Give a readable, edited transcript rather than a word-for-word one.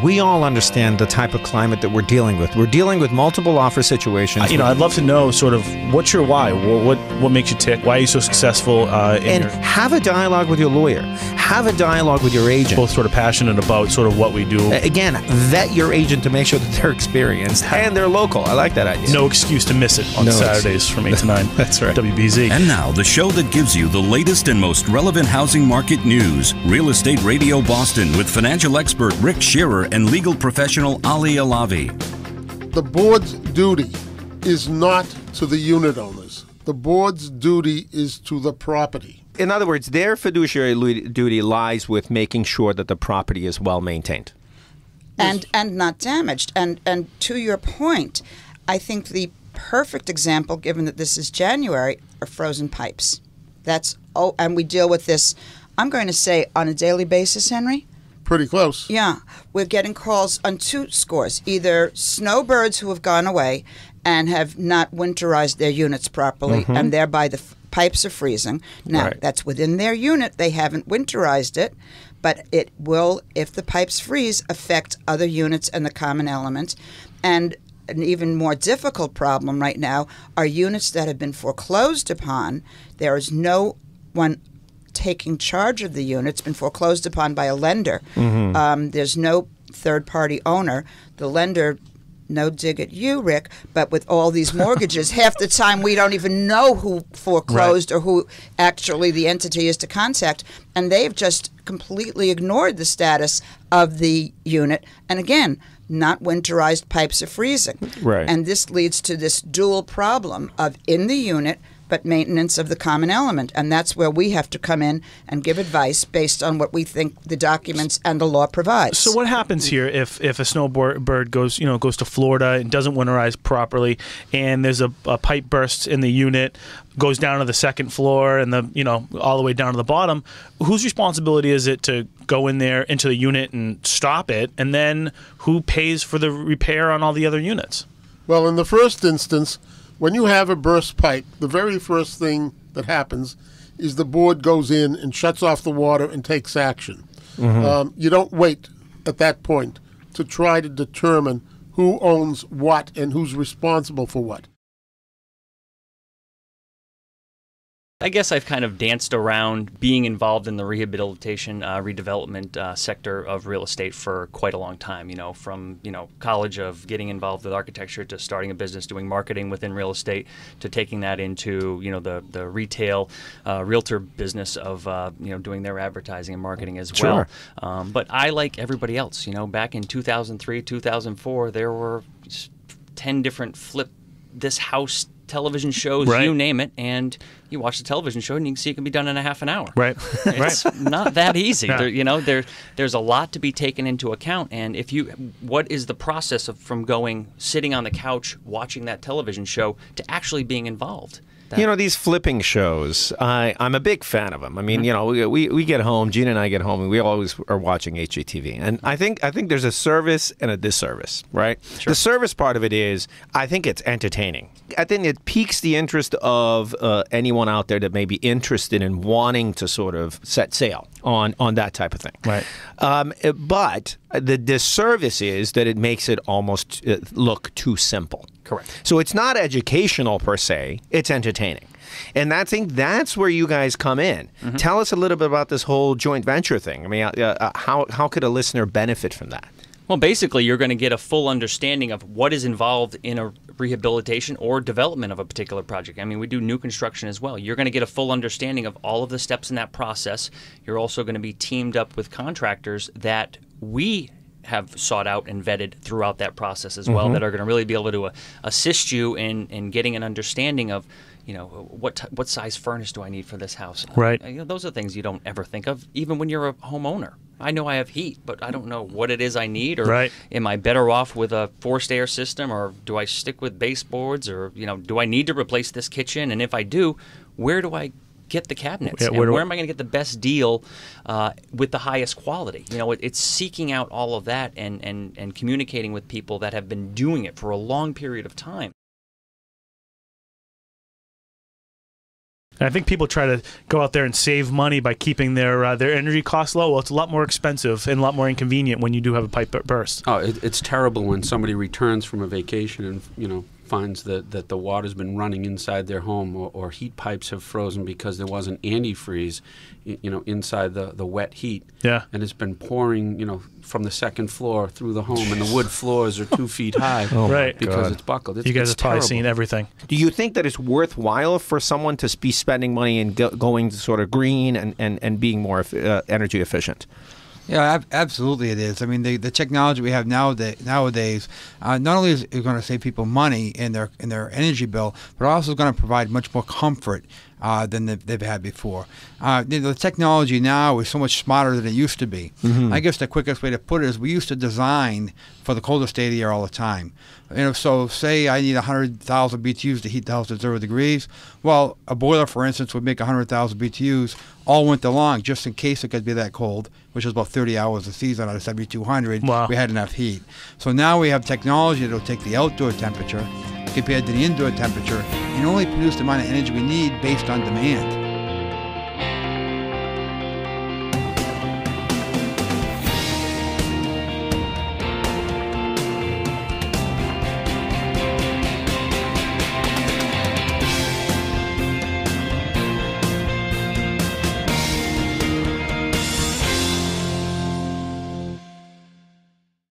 We all understand the type of climate that we're dealing with. We're dealing with multiple offer situations. I'd love to know sort of what's your why? What makes you tick? Why are you so successful? Have a dialogue with your lawyer. Have a dialogue with your agent. Both sort of passionate about sort of what we do. Again, vet your agent to make sure that they're experienced and they're local. I like that idea. No excuse to miss it on Saturdays from 8 to 9. That's right. WBZ. And now, the show that gives you the latest and most relevant housing market news. Real Estate Radio Boston with financial expert Rick Scherer and legal professional Ali Alavi. The board's duty is not to the unit owners. The board's duty is to the property. In other words, their fiduciary duty lies with making sure that the property is well maintained. And not damaged. And to your point, I think the perfect example, given that this is January, are frozen pipes. And we deal with this, I'm going to say, on a daily basis, Henry? Pretty close. Yeah. We're getting calls on 2 scores, either snowbirds who have gone away and have not winterized their units properly, and thereby the pipes are freezing. Now, that's within their unit. They haven't winterized it, but it will, if the pipes freeze, affect other units and the common elements. And an even more difficult problem right now are units that have been foreclosed upon. There is no one taking charge of the unit. It's been foreclosed upon by a lender. There's no third-party owner. The lender, no dig at you, Rick, but with all these mortgages, half the time we don't even know who foreclosed or who actually the entity is to contact, and they've just completely ignored the status of the unit. And again, not winterized pipes are freezing. And this leads to this dual problem of in the unit, but maintenance of the common element. And that's where we have to come in and give advice based on what we think the documents and the law provides. So what happens here if a snowbird goes to Florida and doesn't winterize properly, and there's a pipe bursts in the unit, goes down to the second floor and all the way down to the bottom? Whose responsibility is it to go in there into the unit and stop it? And then who pays for the repair on all the other units? Well, in the first instance, when you have a burst pipe, the very first thing that happens is the board goes in and shuts off the water and takes action. You don't wait at that point to try to determine who owns what and who's responsible for what. I guess I've kind of danced around being involved in the rehabilitation, redevelopment sector of real estate for quite a long time. From college of getting involved with architecture to starting a business, doing marketing within real estate, to taking that into the retail realtor business of doing their advertising and marketing as well. But I, like everybody else, back in 2003, 2004, there were 10 different flip this house television shows, you name it, and you watch the television show and you can see it can be done in a half an hour. It's not that easy. There's a lot to be taken into account, and what is the process from sitting on the couch watching that television show to actually being involved? These flipping shows, I'm a big fan of them. I mean, we get home, Gina and I get home, and we always are watching HGTV. And I think there's a service and a disservice, right? The service part of it is, I think it's entertaining. I think it piques the interest of anyone out there that may be interested in wanting to sort of set sail on that type of thing. But the disservice is that it makes it almost look too simple. Correct. So it's not educational per se, it's entertaining. And I think that's where you guys come in. Tell us a little bit about this whole joint venture thing. I mean, how could a listener benefit from that? Well, basically, you're going to get a full understanding of what is involved in a rehabilitation or development of a particular project. I mean, we do new construction as well. You're going to get a full understanding of all of the steps in that process. You're also going to be teamed up with contractors that we have sought out and vetted throughout that process as well, that are going to really be able to assist you in getting an understanding of, what size furnace do I need for this house? Those are things you don't ever think of, even when you're a homeowner. I know I have heat, but I don't know what it is I need, or am I better off with a forced air system, or do I stick with baseboards, or do I need to replace this kitchen? And if I do, where do I get the cabinets? And where am I going to get the best deal with the highest quality? It's seeking out all of that and communicating with people that have been doing it for a long period of time. And I think people try to go out there and save money by keeping their energy costs low. Well, it's a lot more expensive and a lot more inconvenient when you do have a pipe burst. Oh, it's terrible when somebody returns from a vacation and finds that the water's been running inside their home, or heat pipes have frozen because there wasn't antifreeze, inside the wet heat. Yeah. And it's been pouring, from the second floor through the home, and the wood floors are 2 feet high. Right. Because it's buckled. You guys it's have probably terrible. seen everything. Do you think that it's worthwhile for someone to be spending money and going sort of green and being more energy efficient? Yeah, absolutely it is. I mean, the technology we have nowadays not only is it going to save people money in their energy bill, but also is going to provide much more comfort than they've had before. The technology now is so much smarter than it used to be. Mm-hmm. I guess the quickest way to put it is we used to design for the coldest day of the year all the time. So say I need 100,000 BTUs to heat the house at 0 degrees. Well, a boiler, for instance, would make 100,000 BTUs all winter long, just in case it could be that cold, which is about 30 hours a season out of 7,200. Wow. We had enough heat. So now we have technology that will take the outdoor temperature compared to the indoor temperature and only produce the amount of energy we need based on demand.